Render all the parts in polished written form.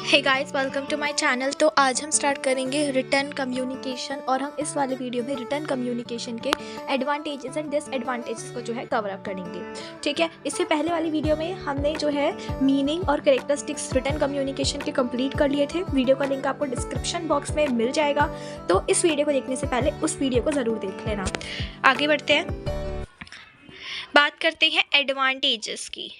Hey guys, welcome to my channel. तो आज हम स्टार्ट करेंगे रिटर्न कम्युनिकेशन और हम इस वाले वीडियो में रिटर्न कम्युनिकेशन के एडवांटेजेस एंड डिसएडवांटेजेस को जो है कवर अप करेंगे। ठीक है, इससे पहले वाली वीडियो में हमने जो है मीनिंग और कैरेक्टरिस्टिक्स रिटर्न कम्युनिकेशन के कंप्लीट कर लिए थे। वीडियो का लिंक आपको डिस्क्रिप्शन बॉक्स में मिल जाएगा, तो इस वीडियो को देखने से पहले उस वीडियो को ज़रूर देख लेना। आगे बढ़ते हैं, बात करते हैं एडवांटेजेस की।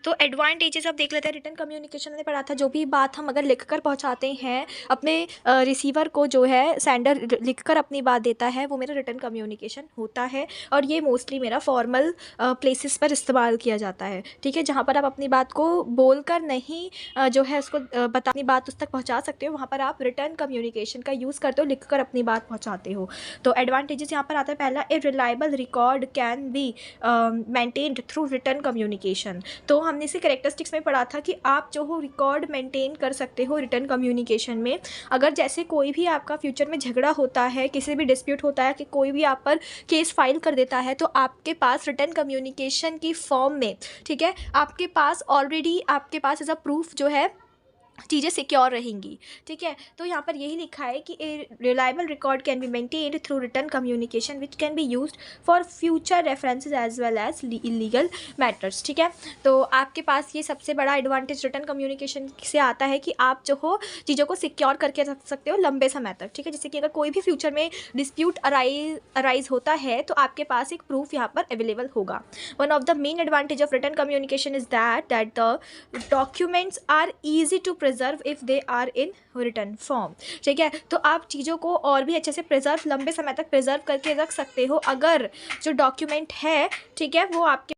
तो एडवांटेजेस आप देख लेते हैं। रिटर्न कम्युनिकेशन में पढ़ा था, जो भी बात हम अगर लिखकर पहुंचाते हैं अपने रिसीवर को, जो है सेंडर लिखकर अपनी बात देता है, वो मेरा रिटर्न कम्युनिकेशन होता है। और ये मोस्टली मेरा फॉर्मल प्लेसेस पर इस्तेमाल किया जाता है। ठीक है, जहाँ पर आप अपनी बात को बोलकर नहीं जो है उसको अपनी बात उस तक पहुँचा सकते हो, वहाँ पर आप रिटर्न कम्युनिकेशन का यूज़ करते हो, लिखकर अपनी बात पहुँचाते हो। तो एडवांटेजेस यहाँ पर आता है। पहला, ए reliable record can be maintained through written communication. तो हमने इसे कैरेक्टरिस्टिक्स में पढ़ा था कि आप जो हो रिकॉर्ड मेंटेन कर सकते हो रिटर्न कम्युनिकेशन में। अगर जैसे कोई भी आपका फ्यूचर में झगड़ा होता है, किसी भी डिस्प्यूट होता है, कि कोई भी आप पर केस फाइल कर देता है, तो आपके पास रिटर्न कम्युनिकेशन की फॉर्म में, ठीक है, आपके पास ऑलरेडी आपके पास एज अ प्रूफ जो है चीज़ें सिक्योर रहेंगी। ठीक है, तो यहाँ पर यही लिखा है कि a reliable record can be maintained through written communication which can be used for future references as well as illegal matters. ठीक है, तो आपके पास ये सबसे बड़ा एडवांटेज रिटर्न कम्युनिकेशन से आता है कि आप जो हो चीज़ों को सिक्योर करके रख सकते हो लंबे समय तक। ठीक है, जैसे कि अगर कोई भी फ्यूचर में डिस्प्यूट अराइज होता है, तो आपके पास एक प्रूफ यहाँ पर अवेलेबल होगा। One of the main advantage of written communication is that the documents are easy to preserve if they are in written form. ठीक है, तो आप चीज़ों को और भी अच्छे से प्रिजर्व, लंबे समय तक प्रिजर्व करके रख सकते हो अगर जो डॉक्यूमेंट है, ठीक है, वो आपके।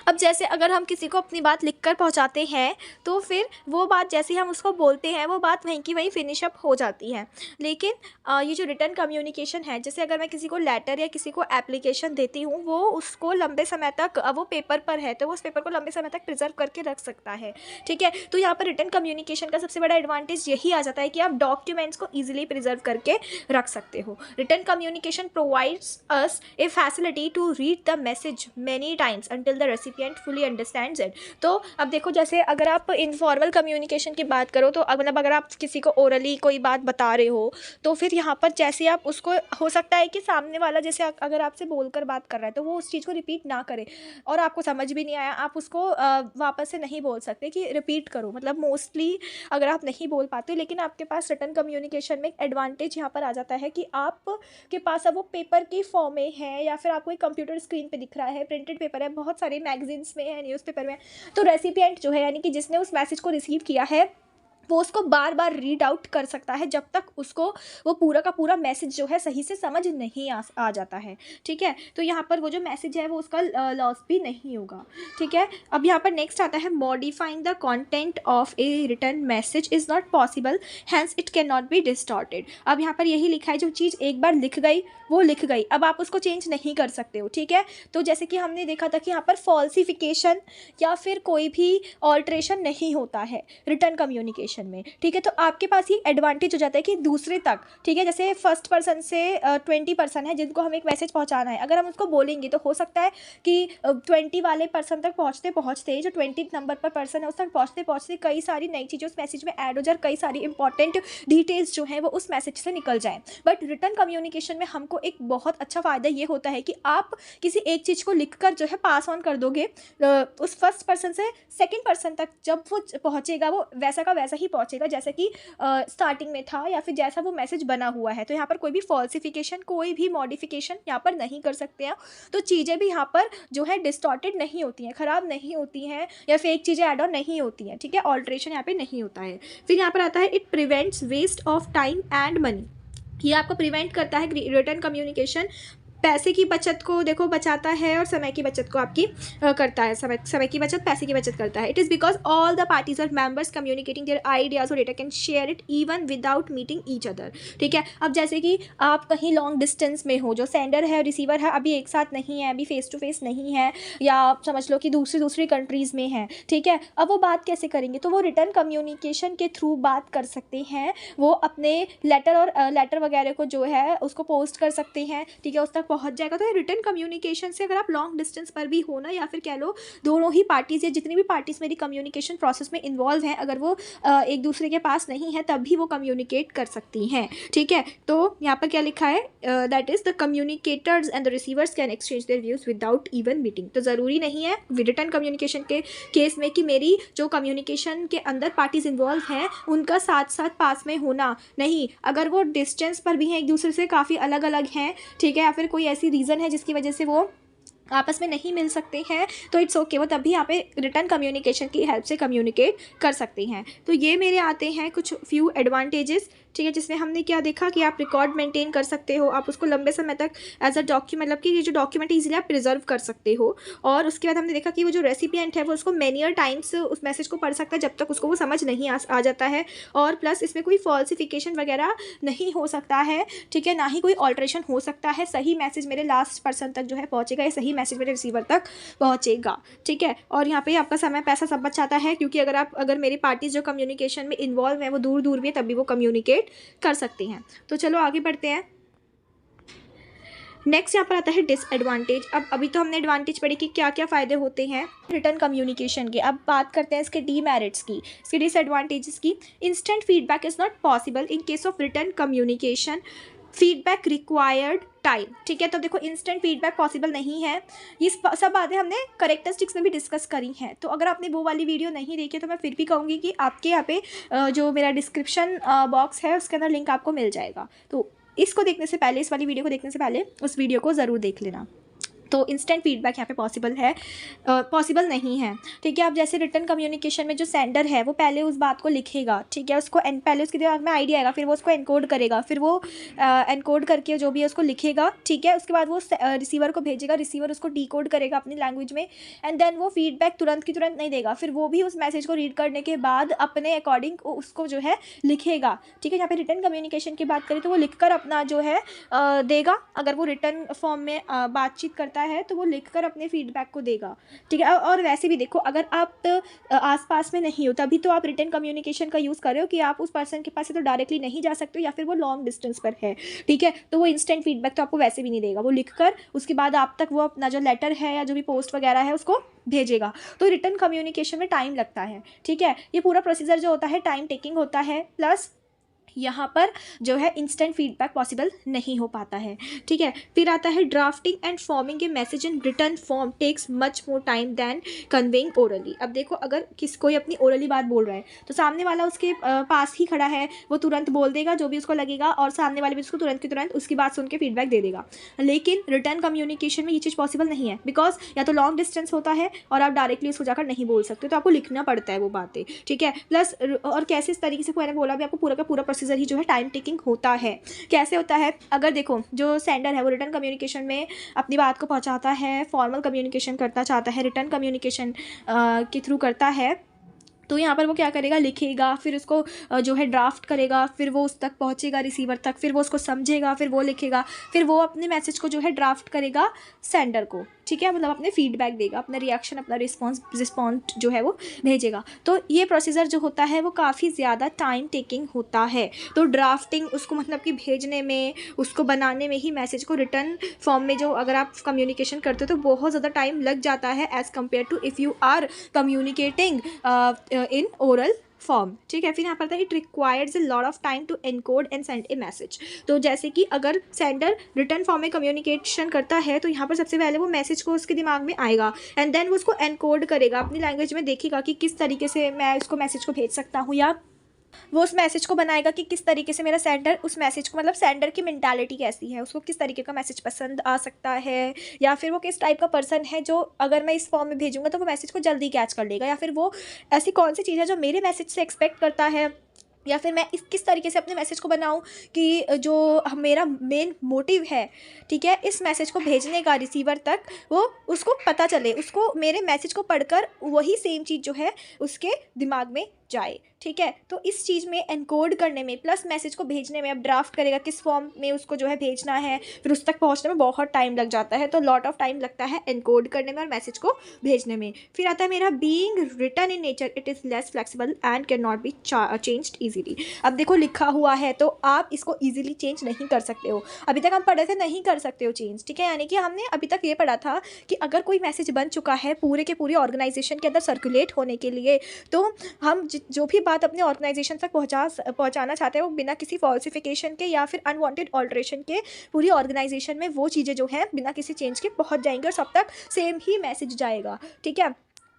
अब जैसे अगर हम किसी को अपनी बात लिखकर पहुंचाते हैं, तो फिर वो बात जैसे हम उसको बोलते हैं, वो बात वहीं की वहीं फिनिश अप हो जाती है। लेकिन ये जो रिटर्न कम्युनिकेशन है, जैसे अगर मैं किसी को लेटर या किसी को एप्लीकेशन देती हूँ, वो उसको लंबे समय तक, वो पेपर पर है तो वो उस पेपर को लंबे समय तक प्रिजर्व करके रख सकता है। ठीक है, तो यहाँ पर रिटर्न कम्युनिकेशन का सबसे बड़ा एडवांटेज यही आ जाता है कि आप डॉक्यूमेंट्स को ईजिली प्रिजर्व करके रख सकते हो। Written communication provides us a facility to read the message many times until the recipient fully understands it. तो अब देखो, जैसे अगर आप इनफॉर्मल कम्युनिकेशन की बात करो, तो मतलब अगर आप किसी को ओरली कोई बात बता रहे हो, तो फिर यहाँ पर जैसे आप उसको, हो सकता है कि सामने वाला जैसे अगर आपसे बोलकर बात कर रहा है, तो वो उस चीज़ को रिपीट ना करे और आपको समझ भी नहीं आया, आप उसको वापस से नहीं बोल सकते कि रिपीट करो। मतलब मोस्टली अगर आप नहीं बोल पाते, लेकिन आपके पास रिटर्न कम्युनिकेशन में एक एडवांटेज यहाँ पर आ जाता है कि आपके पास अब वो पेपर की फॉर्म में है, या फिर आपको एक कंप्यूटर स्क्रीन पे दिख रहा है, प्रिंटेड पेपर है, बहुत सारे मैगजीन्स में है, न्यूज़पेपर में। तो रेसिपिएंट जो है, यानी कि जिसने उस मैसेज को रिसीव किया है, वो उसको बार बार रीड आउट कर सकता है जब तक उसको वो पूरा का पूरा मैसेज जो है सही से समझ नहीं आ जाता है। ठीक है, तो यहाँ पर वो जो मैसेज है वो उसका लॉस भी नहीं होगा। ठीक है, अब यहाँ पर नेक्स्ट आता है, modifying the content of a written message is not possible, hence it can not be distorted. अब यहाँ पर यही लिखा है, जो चीज़ एक बार लिख गई वो लिख गई, अब आप उसको चेंज नहीं कर सकते हो। ठीक है, तो जैसे कि हमने देखा था कि यहाँ पर फॉल्सिफिकेशन या फिर कोई भी ऑल्ट्रेशन नहीं होता है रिटर्न कम्युनिकेशन में। ठीक है, तो आपके पास ये एडवांटेज हो जाता है कि दूसरे तक, ठीक है, जैसे फर्स्ट पर्सन से 20 पर्सन है जिनको हम एक मैसेज पहुंचाना है, अगर हम उसको बोलेंगे तो हो सकता है कि 20 वाले पर्सन तक पहुंचते पहुंचते जो 20 नंबर पर पर्सन है उस तक पहुंचते पहुंचते कई सारी नई चीज़ें उस मैसेज में ऐड हो जाए, कई सारी इंपॉर्टेंट डिटेल्स जो हैं वो उस मैसेज से निकल जाएँ। बट रिटर्न कम्युनिकेशन में हमको एक बहुत अच्छा फ़ायदा ये होता है कि आप किसी एक चीज़ को लिखकर जो है पास ऑन कर दोगे उस फर्स्ट पर्सन से सेकेंड पर्सन तक, जब वो पहुँचेगा वो वैसा का वैसा ही पहुंचेगा जैसा कि स्टार्टिंग में था, या फिर जैसा वो मैसेज बना हुआ है। तो यहाँ पर कोई भी फॉल्सिफिकेशन, कोई भी मॉडिफिकेशन यहाँ पर नहीं कर सकते हैं। तो चीज़ें भी यहाँ पर जो है डिस्टॉर्टेड नहीं होती हैं, ख़राब नहीं होती हैं, या फेक चीज़ें ऐड ऑन नहीं होती हैं। ठीक है, ऑल्ट्रेशन यहाँ पे नहीं होता है। फिर यहाँ पर आता है, it prevents waste of time and money. ये आपको प्रिवेंट करता है रिटर्न कम्युनिकेशन, पैसे की बचत को देखो बचाता है, और समय की बचत को आपकी करता है। समय की बचत, पैसे की बचत करता है। It is because all the parties और मेंबर्स कम्युनिकेटिंग देयर आइडियाज और data can share it even without meeting each other. ठीक है, अब जैसे कि आप कहीं लॉन्ग डिस्टेंस में हो, जो सेंडर है और रिसीवर है अभी एक साथ नहीं है, अभी फेस टू फेस नहीं है, या समझ लो कि दूसरी कंट्रीज़ में है। ठीक है, अब वो बात कैसे करेंगे, तो वो रिटर्न कम्युनिकेशन के थ्रू बात कर सकते हैं। वो अपने लेटर वगैरह को जो है उसको पोस्ट कर सकते हैं। ठीक है, उस तक पहुंच जाएगा। तो रिटर्न कम्युनिकेशन से अगर आप लॉन्ग डिस्टेंस पर भी हो ना, या फिर कह लो दोनों ही पार्टीज़ या जितनी भी पार्टीज़ मेरी कम्युनिकेशन प्रोसेस में इन्वॉल्व हैं, अगर वो एक दूसरे के पास नहीं है तब भी वो कम्युनिकेट कर सकती हैं। ठीक है, तो यहाँ पर क्या लिखा है, that is the communicators and the receivers can exchange their views without even meeting. तो ज़रूरी नहीं है रिटर्न कम्युनिकेशन के केस में कि मेरी जो कम्युनिकेशन के अंदर पार्टीज इन्वॉल्व हैं उनका साथ साथ पास में होना नहीं, अगर वो डिस्टेंस पर भी हैं, एक दूसरे से काफ़ी अलग अलग हैं, ठीक है, या फिर कोई ऐसी रीज़न है जिसकी वजह से वो आपस में नहीं मिल सकते हैं, तो इट्स ओके, वो तब भी यहाँ पे रिटर्न कम्युनिकेशन की हेल्प से कम्युनिकेट कर सकते हैं। तो ये मेरे आते हैं कुछ फ्यू एडवांटेजेस, ठीक है, जिसमें हमने क्या देखा कि आप रिकॉर्ड मेंटेन कर सकते हो, आप उसको लंबे समय तक एज अ डॉक्यूमेंट, मतलब कि ये जो डॉक्यूमेंट इजीली आप प्रिजर्व कर सकते हो। और उसके बाद हमने देखा कि वो जो रेसिपिएंट है वो उसको मैनियर टाइम्स उस मैसेज को पढ़ सकता है जब तक उसको वो समझ नहीं आ जाता है। और प्लस इसमें कोई फॉल्सिफिकेशन वगैरह नहीं हो सकता है, ठीक है, ना ही कोई ऑल्ट्रेशन हो सकता है। सही मैसेज मेरे लास्ट पर्सन तक जो है पहुँचेगा, या सही मैसेज मेरे रिसीवर तक पहुँचेगा, ठीक है। और यहाँ पे आपका समय पैसा सब बच जाता है, क्योंकि अगर मेरी पार्टीज जो कम्युनिकेशन में इन्वॉल्व है वो दूर दूर भी है तब भी वो कम्युनिकेट कर सकती हैं। तो चलो आगे बढ़ते हैं। नेक्स्ट यहाँ पर आता है डिसएडवांटेज। अब अभी तो हमने एडवांटेज पढ़ी कि क्या क्या फ़ायदे होते हैं रिटर्न कम्युनिकेशन के। अब बात करते हैं इसके डीमेरिट्स की, इसके डिसएडवांटेजेस की। Instant feedback is not possible in case of written communication, feedback required time. ठीक है, तो देखो इंस्टेंट फीडबैक पॉसिबल नहीं है, ये सब बातें हमने करेक्टरिस्टिक्स में भी डिस्कस करी हैं। तो अगर आपने वो वाली वीडियो नहीं देखी है तो मैं फिर भी कहूँगी कि आपके यहाँ पे जो मेरा डिस्क्रिप्शन बॉक्स है उसके अंदर लिंक आपको मिल जाएगा, तो इसको देखने से पहले, इस वाली वीडियो को देखने से पहले उस वीडियो को ज़रूर देख लेना। तो इंस्टेंट फीडबैक यहाँ पे पॉसिबल नहीं है, ठीक है। अब जैसे रिटर्न कम्युनिकेशन में जो सेंडर है वो पहले उस बात को लिखेगा, ठीक है, उसको पहले उसके दिमाग में आइडिया आएगा, फिर वो उसको एनकोड करेगा, फिर वो एनकोड करके जो भी है उसको लिखेगा, ठीक है। उसके बाद वो रिसीवर को भेजेगा, रिसीवर उसको डिकोड करेगा अपनी लैंग्वेज में, एंड देन वो फीडबैक तुरंत की तुरंत नहीं देगा, फिर वो भी उस मैसेज को रीड करने के बाद अपने अकॉर्डिंग उसको जो है लिखेगा, ठीक है। यहाँ पे रिटर्न कम्युनिकेशन की बात करें तो वो लिखकर अपना जो है देगा, अगर वो रिटर्न फॉर्म में बातचीत करता है तो वो लिखकर अपने फीडबैक को देगा, ठीक है। और वैसे भी देखो, अगर आप आसपास में नहीं हो तभी तो आप रिटर्न कम्युनिकेशन का यूज़ कर रहे हो कि आप उस पर्सन के पास से तो डायरेक्टली नहीं जा सकते हो, या फिर वो लॉन्ग डिस्टेंस पर है, ठीक है। तो वो इंस्टेंट फीडबैक तो आपको वैसे भी नहीं देगा, वो लिखकर उसके बाद आप तक वो अपना जो लेटर है या जो भी पोस्ट वगैरह है उसको भेजेगा। तो रिटर्न कम्युनिकेशन में टाइम लगता है, ठीक है। ये पूरा प्रोसीजर जो होता है टाइम टेकिंग होता है, प्लस यहाँ पर जो है इंस्टेंट फीडबैक पॉसिबल नहीं हो पाता है, ठीक है। फिर आता है drafting and forming a message in written form takes much more time than conveying orally. अब देखो, अगर कोई अपनी ओरली बात बोल रहा है तो सामने वाला उसके पास ही खड़ा है, वो तुरंत बोल देगा जो भी उसको लगेगा, और सामने वाले भी उसको तुरंत की तुरंत उसकी बात सुन के फीडबैक दे देगा। लेकिन रिटर्न कम्युनिकेशन में ये चीज़ पॉसिबल नहीं है, बिकॉज या तो लॉन्ग डिस्टेंस होता है और आप डायरेक्टली उसको जाकर नहीं बोल सकते, तो आपको लिखना पड़ता है वो बातें, ठीक है। प्लस और कैसे इस तरीके से मैंने बोला भी, आपको पूरा का पूरा प्रोसीजर ही जो है टाइम टेकिंग होता है। कैसे होता है, अगर देखो जो सेंडर है वो रिटर्न कम्युनिकेशन में अपनी बात को पहुंचाता है, फॉर्मल कम्युनिकेशन करना चाहता है, रिटर्न कम्युनिकेशन के थ्रू करता है, तो यहाँ पर वो क्या करेगा, लिखेगा, फिर उसको जो है ड्राफ्ट करेगा, फिर वो उस तक पहुँचेगा रिसीवर तक, फिर वो उसको समझेगा, फिर वो लिखेगा, फिर वो अपने मैसेज को जो है ड्राफ्ट करेगा सेंडर को, ठीक है, मतलब अपने फीडबैक देगा, अपना रिएक्शन, अपना रिस्पॉन्स जो है वो भेजेगा। तो ये प्रोसीजर जो होता है वो काफ़ी ज़्यादा टाइम टेकिंग होता है। तो ड्राफ्टिंग उसको मतलब कि भेजने में, उसको बनाने में ही मैसेज को रिटर्न फॉर्म में जो अगर आप कम्युनिकेशन करते हो तो बहुत ज़्यादा टाइम लग जाता है as compare to if you are communicating in oral form, ठीक है। फिर यहाँ पर था it requires a lot of time to encode and send a message. तो जैसे कि अगर सेंडर रिटर्न फॉर्म में कम्युनिकेशन करता है तो यहाँ पर सबसे पहले वो मैसेज को उसके दिमाग में आएगा, एंड देन वो उसको एनकोड करेगा, अपनी लैंग्वेज में देखेगा कि किस तरीके से मैं उसको मैसेज को भेज सकता हूँ, या वो उस मैसेज को बनाएगा कि किस तरीके से मेरा सेंडर उस मैसेज को, मतलब सेंडर की मेंटालिटी कैसी है, उसको किस तरीके का मैसेज पसंद आ सकता है, या फिर वो किस टाइप का पर्सन है जो अगर मैं इस फॉर्म में भेजूंगा तो वो मैसेज को जल्दी कैच कर लेगा, या फिर वो ऐसी कौन सी चीज़ है जो मेरे मैसेज से एक्सपेक्ट करता है, या फिर मैं किस तरीके से अपने मैसेज को बनाऊं कि जो मेरा मेन मोटिव है, ठीक है, इस मैसेज को भेजने का रिसीवर तक, वो उसको पता चले, उसको मेरे मैसेज को पढ़कर वही सेम चीज़ जो है उसके दिमाग में जाए, ठीक है। तो इस चीज़ में एनकोड करने में प्लस मैसेज को भेजने में, अब ड्राफ्ट करेगा किस फॉर्म में उसको जो है भेजना है, फिर उस तक पहुंचने में बहुत टाइम लग जाता है। तो लॉट ऑफ टाइम लगता है एनकोड करने में और मैसेज को भेजने में। फिर आता है मेरा being written in nature it is less flexible and can not be changed easily. अब देखो लिखा हुआ है तो आप इसको ईजिली चेंज नहीं कर सकते हो। अभी तक हम पढ़े थे नहीं कर सकते हो चेंज, ठीक है। यानी कि हमने अभी तक ये पढ़ा था कि अगर कोई मैसेज बन चुका है पूरे के पूरे ऑर्गेनाइजेशन के अंदर सर्कुलेट होने के लिए, तो हम जो भी बात अपने ऑर्गेनाइजेशन तक पहुंचाना चाहते हैं वो बिना किसी फॉल्सिफिकेशन के या फिर अनवांटेड ऑल्ट्रेशन के पूरी ऑर्गेनाइजेशन में वो चीज़ें जो हैं बिना किसी चेंज के पहुंच जाएंगी और सब तक सेम ही मैसेज जाएगा, ठीक है।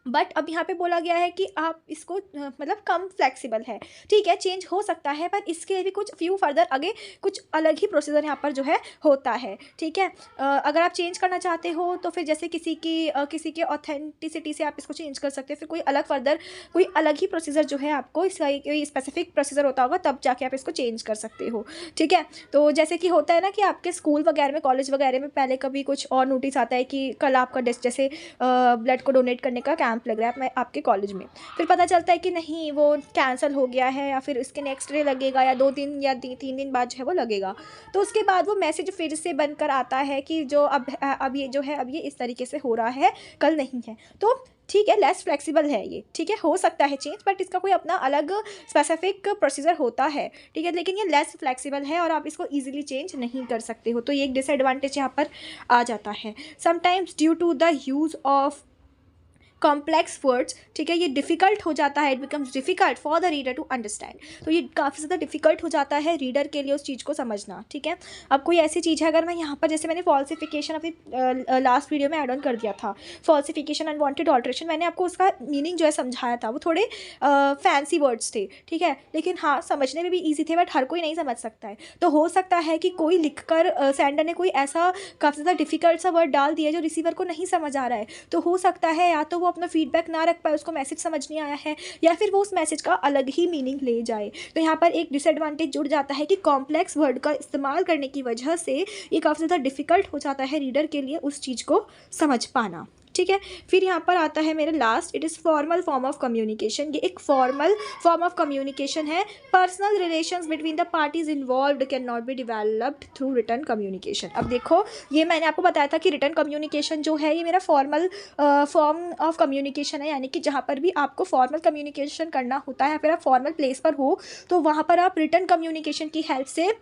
बट अब यहाँ पे बोला गया है कि आप इसको मतलब कम फ्लेक्सिबल है, ठीक है, चेंज हो सकता है, पर इसके लिए भी कुछ फ्यू फर्दर आगे कुछ अलग ही प्रोसीजर यहाँ पर जो है होता है, ठीक है। अगर आप चेंज करना चाहते हो तो फिर जैसे किसी के ऑथेंटिसिटी से आप इसको चेंज कर सकते हो, फिर कोई अलग ही प्रोसीजर जो है आपको इसका कोई स्पेसिफिक प्रोसीजर होता होगा तब जाके आप इसको चेंज कर सकते हो, ठीक है। तो जैसे कि होता है ना कि आपके स्कूल वगैरह में, कॉलेज वगैरह में पहले कभी कुछ और नोटिस आता है कि कल आपका जैसे ब्लड को डोनेट करने का कैंप लग रहा है मैं आपके कॉलेज में, फिर पता चलता है कि नहीं वो कैंसिल हो गया है या फिर इसके नेक्स्ट डे लगेगा या 2 दिन या 3 दिन बाद जो है वो लगेगा। तो उसके बाद वो मैसेज फिर से बनकर आता है कि जो अब ये जो है अब ये इस तरीके से हो रहा है, कल नहीं है। तो ठीक है, लेस फ्लेक्सिबल है ये, ठीक है, हो सकता है चेंज, बट इसका कोई अपना अलग स्पेसिफिक प्रोसीजर होता है, ठीक है, लेकिन ये लेस फ्लेक्सिबल है और आप इसको इजीली चेंज नहीं कर सकते हो। तो ये एक डिसएडवांटेज यहाँ पर आ जाता है। Sometimes due to the use of complex words, ठीक है, ये डिफ़िकल्ट हो जाता है, it becomes difficult for the reader to understand. तो ये काफ़ी ज़्यादा डिफ़िकल्ट हो जाता है रीडर के लिए उस चीज़ को समझना, ठीक है। अब कोई ऐसी चीज़ है, अगर मैं यहाँ पर जैसे मैंने फॉल्सिफिकेशन अपनी लास्ट वीडियो में ऐड ऑन कर दिया था, फॉल्सिफिकेशन अनवांटेड ऑल्ट्रेशन, मैंने आपको उसका मीनिंग जो है समझाया था, वो थोड़े फैंसी वर्ड्स थे, ठीक है, लेकिन हाँ समझने में भी ईजी थे, बट हर कोई नहीं समझ सकता है। तो हो सकता है कि कोई लिखकर सेंडर ने कोई ऐसा काफ़ी ज़्यादा डिफ़िकल्ट सा वर्ड डाल दिया जो रिसीवर को नहीं समझ आ रहा है। तो हो सकता है या तो वो अपना फीडबैक ना रख पाए, उसको मैसेज समझ नहीं आया है, या फिर वो उस मैसेज का अलग ही मीनिंग ले जाए। तो यहाँ पर एक डिसएडवांटेज जुड़ जाता है कि कॉम्प्लेक्स वर्ड का इस्तेमाल करने की वजह से ये काफ़ी ज़्यादा डिफ़िकल्ट हो जाता है रीडर के लिए उस चीज़ को समझ पाना, ठीक है। फिर यहाँ पर आता है मेरा last, it is formal form of communication. ये एक फॉर्मल फॉर्म ऑफ कम्युनिकेशन है। Personal relations between the parties involved can not be developed through written communication. अब देखो ये मैंने आपको बताया था कि रिटन कम्युनिकेशन जो है ये मेरा फॉर्मल फॉर्म ऑफ कम्युनिकेशन है, यानी कि जहाँ पर भी आपको फॉर्मल कम्युनिकेशन करना होता है या फिर आप फॉर्मल प्लेस पर हो तो वहाँ पर आप रिटन कम्युनिकेशन की हेल्प से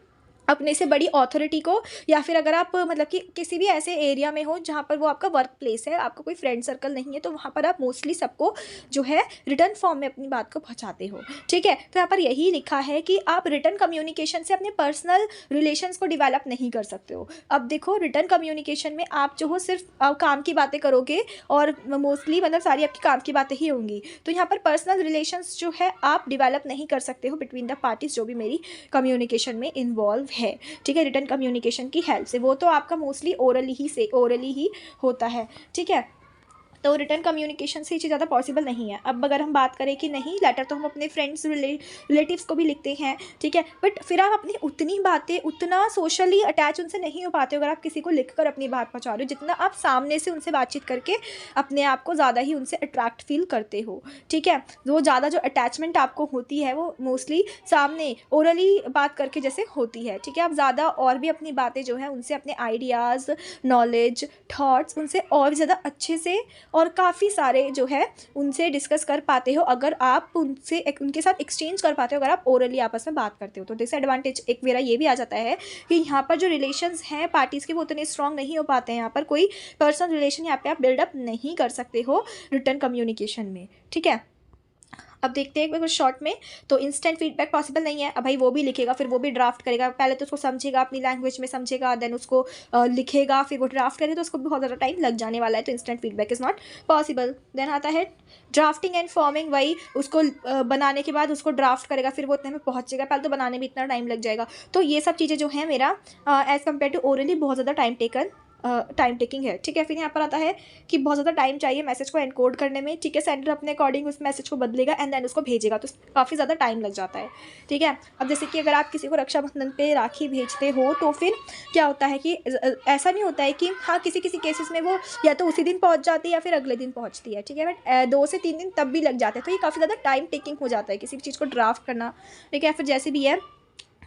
अपने से बड़ी अथॉरिटी को, या फिर अगर आप मतलब कि किसी भी ऐसे एरिया में हो जहाँ पर वो आपका वर्क प्लेस है, आपका कोई फ्रेंड सर्कल नहीं है, तो वहाँ पर आप मोस्टली सबको जो है रिटन फॉर्म में अपनी बात को पहुँचाते हो, ठीक है। तो यहाँ पर यही लिखा है कि आप रिटन कम्युनिकेशन से अपने पर्सनल रिलेशंस को डिवेलप नहीं कर सकते हो। अब देखो रिटन कम्युनिकेशन में आप जो हो सिर्फ काम की बातें करोगे और मोस्टली मतलब सारी आपकी काम की बातें ही होंगी, तो यहाँ पर पर्सनल रिलेशंस जो है आप डिवेलप नहीं कर सकते हो बिटवीन द पार्टीज जो भी मेरी कम्युनिकेशन में इन्वॉल्व है, ठीक है, रिटन कम्युनिकेशन की हेल्प से। वो तो आपका मोस्टली ओरली ही होता है, ठीक है। तो रिटर्न कम्युनिकेशन से ये चीज़ ज़्यादा पॉसिबल नहीं है। अब अगर हम बात करें कि नहीं लेटर तो हम अपने फ्रेंड्स रिलेटिव्स को भी लिखते हैं, ठीक है, बट फिर आप अपनी उतनी बातें उतना सोशली अटैच उनसे नहीं हो पाते हो अगर आप किसी को लिखकर अपनी बात पहुंचा रहे हो, जितना आप सामने से उनसे बातचीत करके अपने आप को ज़्यादा ही उनसे अट्रैक्ट फील करते हो, ठीक है। वो ज़्यादा जो अटैचमेंट आपको होती है वो मोस्टली सामने ओरली बात करके जैसे होती है, ठीक है। आप ज़्यादा और भी अपनी बातें जो है उनसे अपने आइडियाज़, नॉलेज, थाट्स उनसे और भी ज़्यादा अच्छे से और काफ़ी सारे जो है उनसे डिस्कस कर पाते हो अगर आप उनके साथ एक्सचेंज कर पाते हो, अगर आप ओरली आपस में बात करते हो। तो डिसएडवांटेज एक मेरा ये भी आ जाता है कि यहाँ पर जो रिलेशंस हैं पार्टीज़ के वो उतने स्ट्रॉन्ग नहीं हो पाते हैं, यहाँ पर कोई पर्सनल रिलेशन यहाँ पे आप बिल्डअप नहीं कर सकते हो रिटर्न कम्युनिकेशन में, ठीक है। अब देखते हैं कुछ शॉर्ट में, तो इंस्टेंट फीडबैक पॉसिबल नहीं है। अब भाई वो भी लिखेगा फिर वो भी ड्राफ्ट करेगा, पहले तो उसको समझेगा अपनी लैंग्वेज में समझेगा, देन उसको लिखेगा, फिर वो ड्राफ्ट करेगा, तो उसको बहुत ज़्यादा टाइम लग जाने वाला है, तो instant feedback is not possible. Then आता है ड्राफ्टिंग एंड फॉर्मिंग, वही उसको बनाने के बाद उसको ड्राफ्ट करेगा, फिर वो इतने में पहुँचेगा, पहले तो बनाने में इतना टाइम लग जाएगा। तो ये सब चीज़ें जो हैं मेरा एज़ कम्पेयर टू ओरली बहुत ज़्यादा टाइम टेकन टाइम टेकिंग है, ठीक है। फिर यहाँ पर आता है कि बहुत ज़्यादा टाइम चाहिए मैसेज को एनकोड करने में, ठीक है। सेंडर अपने अकॉर्डिंग उस मैसेज को बदलेगा एंड देन उसको भेजेगा, तो काफ़ी ज़्यादा टाइम लग जाता है, ठीक है। अब जैसे कि अगर आप किसी को रक्षाबंधन पे राखी भेजते हो तो फिर क्या होता है कि ऐसा नहीं होता है कि हाँ, किसी किसी केसेस में वो या तो उसी दिन पहुँच जाती है या फिर अगले दिन पहुँचती है, ठीक है। बट 2 से 3 दिन तब भी लग जाते हैं, तो ये काफ़ी ज़्यादा टाइम टेकिंग हो जाता है किसी भी चीज़ को ड्राफ्ट करना, ठीक है, फिर जैसे भी है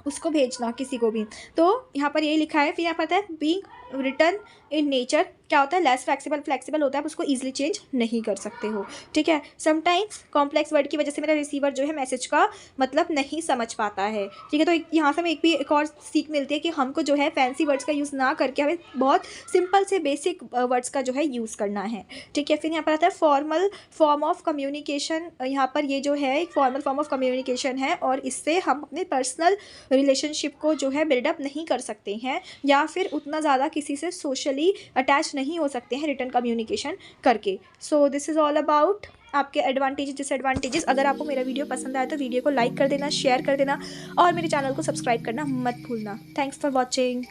उसको भेजना किसी को भी। तो यहाँ पर यही लिखा है। फिर यहाँ पर आता है बीइंग रिटर्न इन नेचर क्या होता है, लेस फ्लेक्सिबल होता है, आप उसको ईजिली चेंज नहीं कर सकते हो, ठीक है। समटाइम्स कॉम्प्लेक्स वर्ड की वजह से मेरा रिसीवर जो है मैसेज का मतलब नहीं समझ पाता है, ठीक है। तो यहाँ से हमें एक और सीख मिलती है कि हमको जो है फैंसी वर्ड्स का यूज़ ना करके हमें बहुत सिंपल से बेसिक वर्ड्स का जो है यूज़ करना है, ठीक है। फिर यहाँ पर आता है फॉर्मल फॉर्म ऑफ कम्युनिकेशन। यहाँ पर ये जो है एक फॉर्मल फॉर्म ऑफ कम्युनिकेशन है और इससे हम अपने पर्सनल रिलेशनशिप को जो है बिल्डअप नहीं कर सकते हैं या फिर उतना ज़्यादा किसी से सोशली अटैच नहीं हो सकते हैं रिटर्न कम्युनिकेशन करके। So this is all about आपके एडवांटेजेस डिसएडवांटेजेस। अगर आपको मेरा वीडियो पसंद आया तो वीडियो को लाइक कर देना, शेयर कर देना और मेरे चैनल को सब्सक्राइब करना मत भूलना। Thanks for watching.